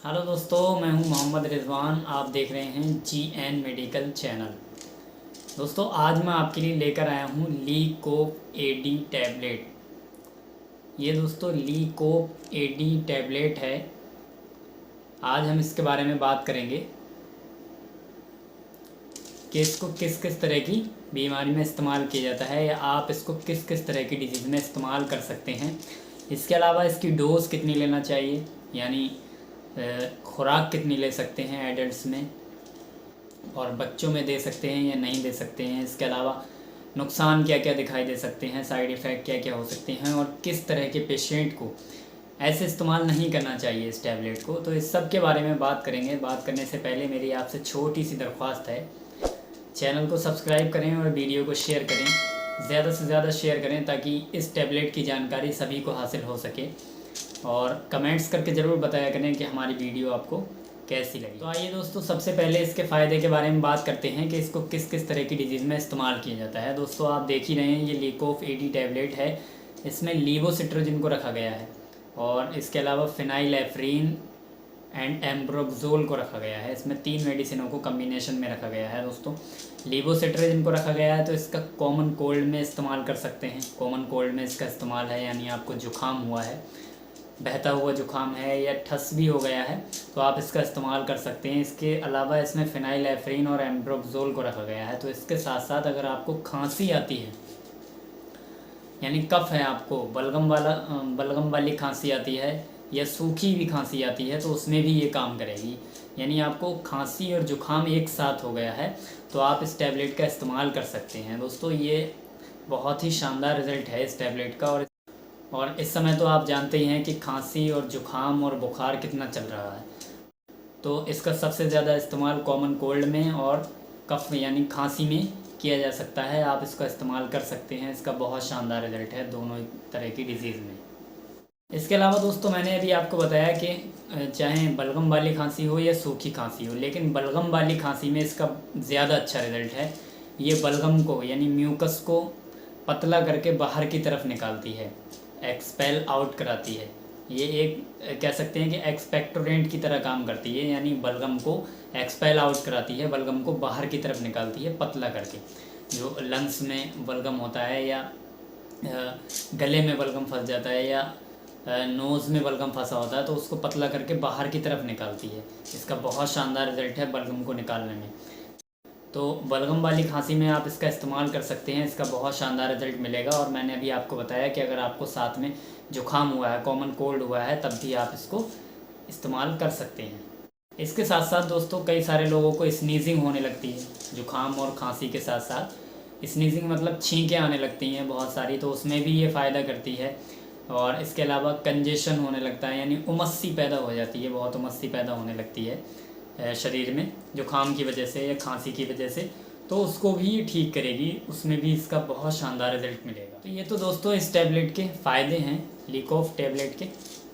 Hello दोस्तों, मैं हूं मोहम्मद रिजवान। आप देख रहे हैं GN मेडिकल चैनल। दोस्तों, आज मैं आपके लिए लेकर आया हूं लीकोप AD टैबलेट। ये दोस्तों लीकोप AD टैबलेट है। आज हम इसके बारे में बात करेंगे कि इसको किस किस तरह की बीमारी में इस्तेमाल किया जाता है, या आप इसको किस किस तरह की डिजीज़ में इस्तेमाल कर सकते हैं। इसके अलावा इसकी डोज़ कितनी लेना चाहिए, यानी खुराक कितनी ले सकते हैं एडल्ट्स में, और बच्चों में दे सकते हैं या नहीं दे सकते हैं। इसके अलावा नुकसान क्या क्या दिखाई दे सकते हैं, साइड इफ़ेक्ट क्या क्या हो सकते हैं, और किस तरह के पेशेंट को ऐसे इस्तेमाल नहीं करना चाहिए इस टैबलेट को। तो इस सब के बारे में बात करेंगे। बात करने से पहले मेरी आपसे छोटी सी दरख्वास्त है, चैनल को सब्सक्राइब करें और वीडियो को शेयर करें, ज़्यादा से ज़्यादा शेयर करें ताकि इस टैबलेट की जानकारी सभी को हासिल हो सके। और कमेंट्स करके ज़रूर बताया करें कि हमारी वीडियो आपको कैसी लगी। तो आइए दोस्तों, सबसे पहले इसके फ़ायदे के बारे में बात करते हैं कि इसको किस किस तरह की डिजीज़ में इस्तेमाल किया जाता है। दोस्तों, आप देख ही रहे हैं, ये लीकोप AD टैबलेट है। इसमें लीवोसिट्रोजिन को रखा गया है, और इसके अलावा फिनाइलेफ्रीन एंड एम्ब्रोक्सोल को रखा गया है। इसमें 3 मेडिसिनों को कम्बिनेशन में रखा गया है। दोस्तों, लीवोसिट्रोजिन को रखा गया है तो इसका कॉमन कोल्ड में इस्तेमाल कर सकते हैं। कॉमन कोल्ड में इसका इस्तेमाल है, यानी आपको जुकाम हुआ है, बहता हुआ जुकाम है, या ठस भी हो गया है, तो आप इसका इस्तेमाल कर सकते हैं। इसके अलावा इसमें फिनाइलेफ्रीन और एम्ब्रोक्सोल को रखा गया है। तो इसके साथ साथ अगर आपको खांसी आती है, यानी कफ है, आपको बलगम वाली खांसी आती है, या सूखी भी खांसी आती है, तो उसमें भी ये काम करेगी। यानी आपको खांसी और जुकाम एक साथ हो गया है तो आप इस टैबलेट का इस्तेमाल कर सकते हैं। दोस्तों, ये बहुत ही शानदार रिज़ल्ट है इस टैबलेट का। और इस समय तो आप जानते ही हैं कि खांसी और जुकाम और बुखार कितना चल रहा है। तो इसका सबसे ज़्यादा इस्तेमाल कॉमन कोल्ड में और कफ यानी खांसी में किया जा सकता है। आप इसका इस्तेमाल कर सकते हैं। इसका बहुत शानदार रिज़ल्ट है दोनों तरह की डिज़ीज़ में। इसके अलावा दोस्तों, मैंने अभी आपको बताया कि चाहे बलगम वाली खांसी हो या सूखी खांसी हो, लेकिन बलगम वाली खांसी में इसका ज़्यादा अच्छा रिज़ल्ट है। ये बलगम को यानी म्यूकस को पतला करके बाहर की तरफ निकालती है, एक्सपेल आउट कराती है। ये एक कह सकते हैं कि एक्सपेक्टोरेंट की तरह काम करती है, यानी बलगम को एक्सपेल आउट कराती है, बलगम को बाहर की तरफ निकालती है पतला करके। जो लंग्स में बलगम होता है, या गले में बलगम फंस जाता है, या नोज़ में बलगम फंसा होता है, तो उसको पतला करके बाहर की तरफ निकालती है। इसका बहुत शानदार रिज़ल्ट है बलगम को निकालने में। तो बलगम वाली खांसी में आप इसका इस्तेमाल कर सकते हैं। इसका बहुत शानदार रिज़ल्ट मिलेगा। और मैंने अभी आपको बताया कि अगर आपको साथ में जुकाम हुआ है, कॉमन कोल्ड हुआ है, तब भी आप इसको इस्तेमाल कर सकते हैं। इसके साथ साथ दोस्तों, कई सारे लोगों को स्नीजिंग होने लगती है जुकाम और खांसी के साथ साथ। स्नीजिंग मतलब छींकें आने लगती हैं बहुत सारी, तो उसमें भी ये फ़ायदा करती है। और इसके अलावा कंजेशन होने लगता है, यानी उमस सी पैदा हो जाती है, बहुत उमस सी पैदा होने लगती है शरीर में जुकाम की वजह से या खांसी की वजह से, तो उसको भी ये ठीक करेगी। उसमें भी इसका बहुत शानदार रिज़ल्ट मिलेगा। तो ये तो दोस्तों इस टैबलेट के फ़ायदे हैं, लीकोप टैबलेट के,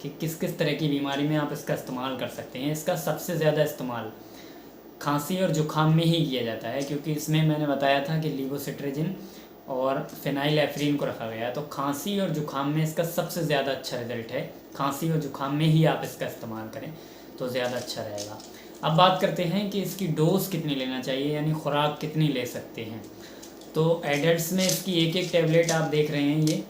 कि किस किस तरह की बीमारी में आप इसका इस्तेमाल कर सकते हैं। इसका सबसे ज़्यादा इस्तेमाल खांसी और जुकाम में ही किया जाता है, क्योंकि इसमें मैंने बताया था कि लीवोसिट्रोजिन और फिनाइलेफ्रीन को रखा गया है। तो खांसी और जुकाम में इसका सबसे ज़्यादा अच्छा रिज़ल्ट है। खांसी और जुकाम में ही आप इसका इस्तेमाल करें तो ज़्यादा अच्छा रहेगा। अब बात करते हैं कि इसकी डोज़ कितनी लेना चाहिए, यानी खुराक कितनी ले सकते हैं। तो एडल्ट्स में इसकी एक एक टैबलेट आप देख रहे हैं, ये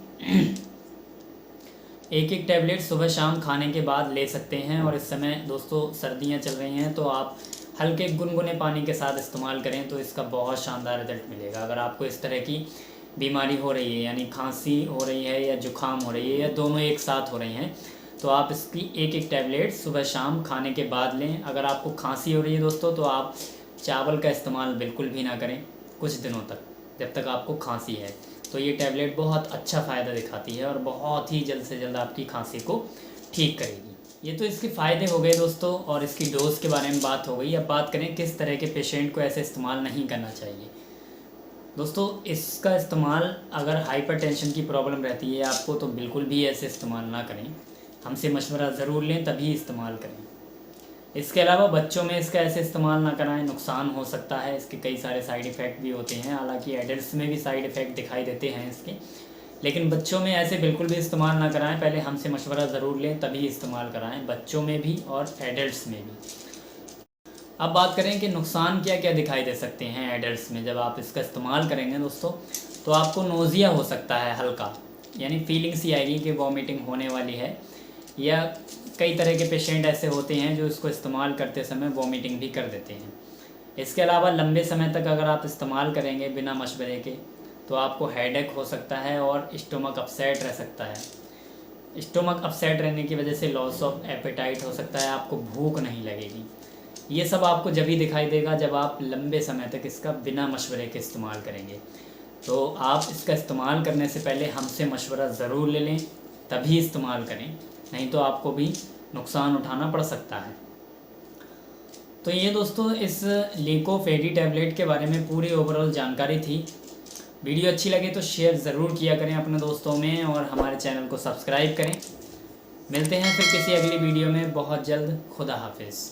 एक एक टैबलेट सुबह शाम खाने के बाद ले सकते हैं। और इस समय दोस्तों सर्दियां चल रही हैं, तो आप हल्के गुनगुने पानी के साथ इस्तेमाल करें तो इसका बहुत शानदार रिज़ल्ट मिलेगा। अगर आपको इस तरह की बीमारी हो रही है, यानी खांसी हो रही है या जुकाम हो रही है, या दोनों एक साथ हो रही हैं, तो आप इसकी एक एक टैबलेट सुबह शाम खाने के बाद लें। अगर आपको खांसी हो रही है दोस्तों, तो आप चावल का इस्तेमाल बिल्कुल भी ना करें कुछ दिनों तक, जब तक आपको खांसी है। तो ये टैबलेट बहुत अच्छा फ़ायदा दिखाती है और बहुत ही जल्द से जल्द आपकी खांसी को ठीक करेगी। ये तो इसके फ़ायदे हो गए दोस्तों, और इसकी डोज़ के बारे में बात हो गई। अब बात करें किस तरह के पेशेंट को ऐसे इस्तेमाल नहीं करना चाहिए। दोस्तों, इसका इस्तेमाल अगर हाइपरटेंशन की प्रॉब्लम रहती है आपको, तो बिल्कुल भी ऐसे इस्तेमाल ना करें, हमसे मशवरा ज़रूर लें तभी इस्तेमाल करें। इसके अलावा बच्चों में इसका ऐसे इस्तेमाल ना कराएं, नुकसान हो सकता है। इसके कई सारे साइड इफ़ेक्ट भी होते हैं, हालांकि एडल्ट्स में भी साइड इफ़ेक्ट दिखाई देते हैं इसके, लेकिन बच्चों में ऐसे बिल्कुल भी इस्तेमाल ना कराएं, पहले हमसे मशवरा ज़रूर लें तभी इस्तेमाल कराएं, बच्चों में भी और एडल्ट्स में भी। अब बात करें कि नुकसान क्या क्या दिखाई दे सकते हैं एडल्ट्स में जब आप इसका इस्तेमाल करेंगे दोस्तों। तो आपको नोज़िया हो सकता है हल्का, यानी फीलिंग्स ही आएगी कि वॉमिटिंग होने वाली है, या कई तरह के पेशेंट ऐसे होते हैं जो इसको इस्तेमाल करते समय वॉमिटिंग भी कर देते हैं। इसके अलावा लंबे समय तक अगर आप इस्तेमाल करेंगे बिना मशवरे के तो आपको हेडेक हो सकता है और स्टोमक अपसेट रह सकता है। स्टोमक अपसेट रहने की वजह से लॉस ऑफ एपेटाइट हो सकता है, आपको भूख नहीं लगेगी। ये सब आपको जब ही दिखाई देगा जब आप लंबे समय तक इसका बिना मशवरे के इस्तेमाल करेंगे। तो आप इसका इस्तेमाल करने से पहले हमसे मशवरा ज़रूर ले लें तभी इस्तेमाल करें, नहीं तो आपको भी नुकसान उठाना पड़ सकता है। तो ये दोस्तों इस लीकोफेडी टैबलेट के बारे में पूरी ओवरऑल जानकारी थी। वीडियो अच्छी लगे तो शेयर ज़रूर किया करें अपने दोस्तों में और हमारे चैनल को सब्सक्राइब करें। मिलते हैं फिर किसी अगली वीडियो में बहुत जल्द। खुदा हाफिज़।